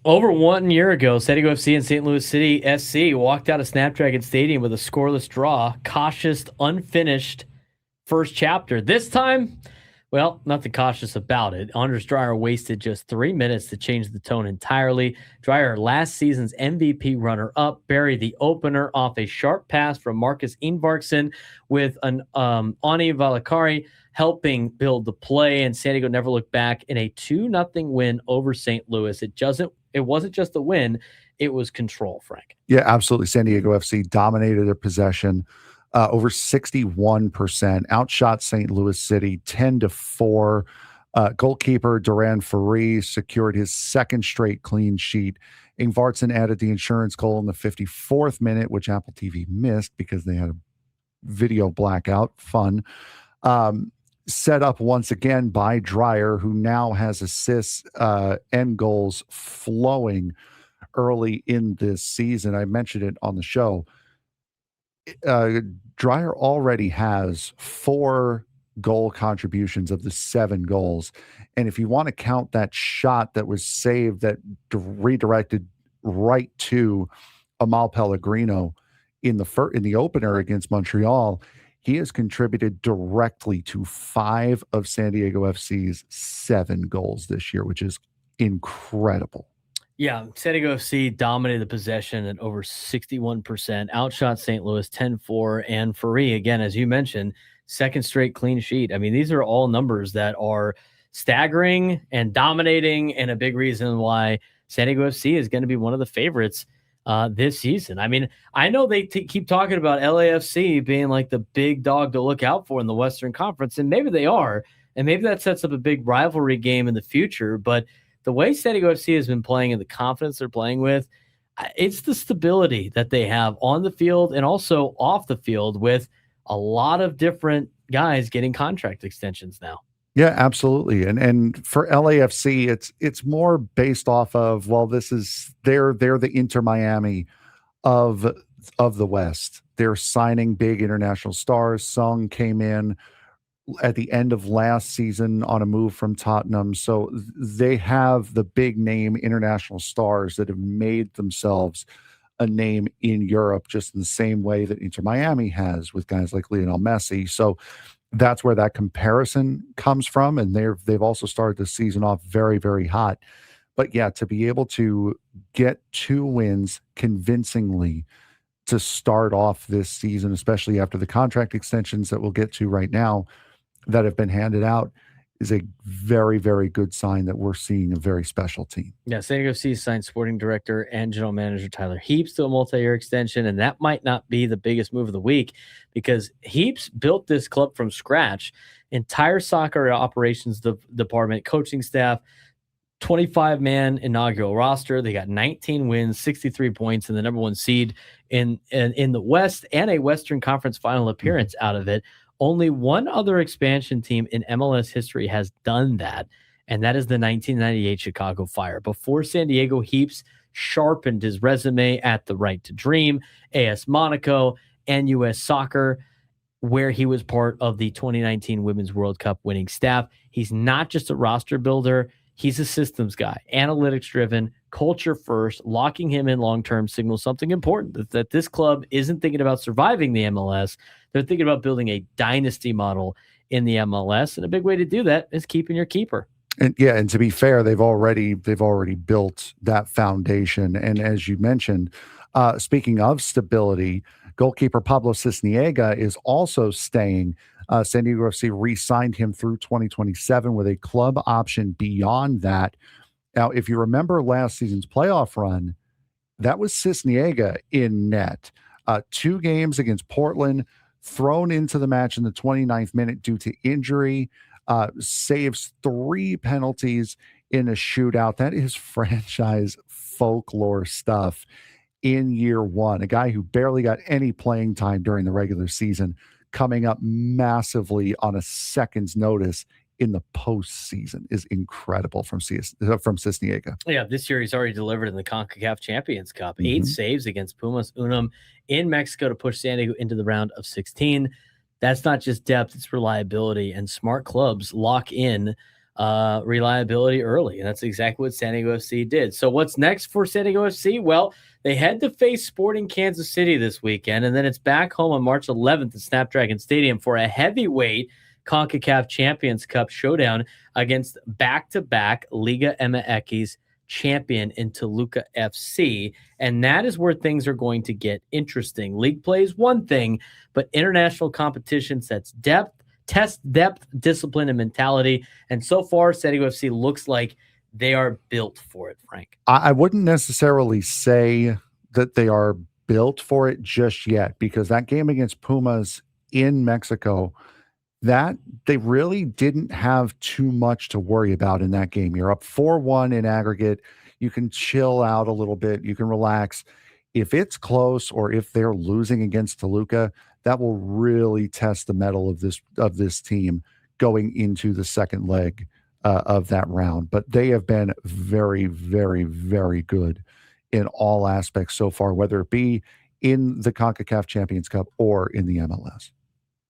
Over 1 year ago, San Diego FC and St. Louis City SC walked out of Snapdragon Stadium with a scoreless draw, cautious, unfinished first chapter. This time, well, nothing cautious about it. Anders Dreyer wasted just 3 minutes to change the tone entirely. Dreyer, last season's MVP runner-up, buried the opener off a sharp pass from Marcus Ingvarsson with an Ani Valakari helping build the play, and San Diego never looked back in a 2-0 win over St. Louis. It wasn't just a win, it was control, Frank. Yeah, absolutely. San Diego FC dominated their possession. Over 61%, outshot St. Louis City 10-4. Goalkeeper Duran Ferri secured his second straight clean sheet. Ingvarsson added the insurance goal in the 54th minute, which Apple TV missed because they had a video blackout. Fun. Set up once again by Dreyer, who now has assists and goals flowing early in this season. I mentioned it on the show. Dreyer already has 4 goal contributions of the 7 goals. And if you want to count that shot that was saved, that redirected right to Amal Pellegrino in the opener against Montreal, he has contributed directly to 5 of San Diego FC's 7 goals this year, which is incredible. Yeah, San Diego FC dominated the possession at over 61%, outshot St. Louis 10-4, and Ferri, again, as you mentioned, second straight clean sheet. I mean, these are all numbers that are staggering and dominating, and a big reason why San Diego FC is going to be one of the favorites this season. I mean, I know they keep talking about LAFC being like the big dog to look out for in the Western Conference, and maybe they are, and maybe that sets up a big rivalry game in the future, but the way San Diego FC has been playing and the confidence they're playing with, it's the stability that they have on the field and also off the field with a lot of different guys getting contract extensions now. Yeah, absolutely. And for LAFC, it's more based off of, well, they're the Inter Miami of the West. They're signing big international stars. Sung came in at the end of last season on a move from Tottenham. So they have the big name international stars that have made themselves a name in Europe, just in the same way that Inter Miami has with guys like Lionel Messi. So that's where that comparison comes from. And they've also started the season off very, very hot. But yeah, to be able to get 2 wins convincingly to start off this season, especially after the contract extensions that we'll get to right now that have been handed out, is a very, very good sign that we're seeing a very special team. Yeah, San Diego FC signed sporting director and general manager Tyler Heaps to a multi-year extension, and that might not be the biggest move of the week because Heaps built this club from scratch. Entire soccer operations department, coaching staff, 25-man inaugural roster. They got 19 wins, 63 points, and the number 1 seed in the West, and a Western Conference final appearance out of it. Only one other expansion team in MLS history has done that, and that is the 1998 Chicago Fire. Before San Diego, Heaps sharpened his resume at the Right to Dream, AS Monaco, and U.S. Soccer, where he was part of the 2019 Women's World Cup winning staff. He's not just a roster builder. He's a systems guy, analytics-driven, culture first. Locking him in long-term signals something important, that this club isn't thinking about surviving the MLS. They're thinking about building a dynasty model in the MLS, and a big way to do that is keeping your keeper. And yeah, and to be fair, they've already built that foundation. And as you mentioned, speaking of stability, goalkeeper Pablo Sisniega is also staying. San Diego FC re-signed him through 2027 with a club option beyond that. Now, if you remember last season's playoff run, that was Sisniega in net. 2 games against Portland, thrown into the match in the 29th minute due to injury, saves 3 penalties in a shootout. That is franchise folklore stuff in year 1. A guy who barely got any playing time during the regular season, coming up massively on a second's notice in the postseason is incredible from Sisniega. Yeah, this year he's already delivered in the CONCACAF Champions Cup. 8 saves against Pumas UNAM in Mexico to push San Diego into the round of 16. That's not just depth, it's reliability. And smart clubs lock in reliability early. And that's exactly what San Diego FC did. So what's next for San Diego FC? Well, they head to face Sporting Kansas City this weekend, and then it's back home on March 11th at Snapdragon Stadium for a heavyweight CONCACAF Champions Cup showdown against back-to-back Liga MX champion in Toluca FC. And that is where things are going to get interesting. League play is one thing, but international competition sets depth, tests depth, discipline, and mentality. And so far, San Diego FC looks like they are built for it, Frank. I wouldn't necessarily say that they are built for it just yet, because that game against Pumas in Mexico, that they really didn't have too much to worry about in that game. You're up 4-1 in aggregate. You can chill out a little bit. You can relax. If it's close or if they're losing against Toluca, that will really test the mettle of this team going into the second leg of that round. But they have been very, very, very good in all aspects so far, whether it be in the CONCACAF Champions Cup or in the MLS.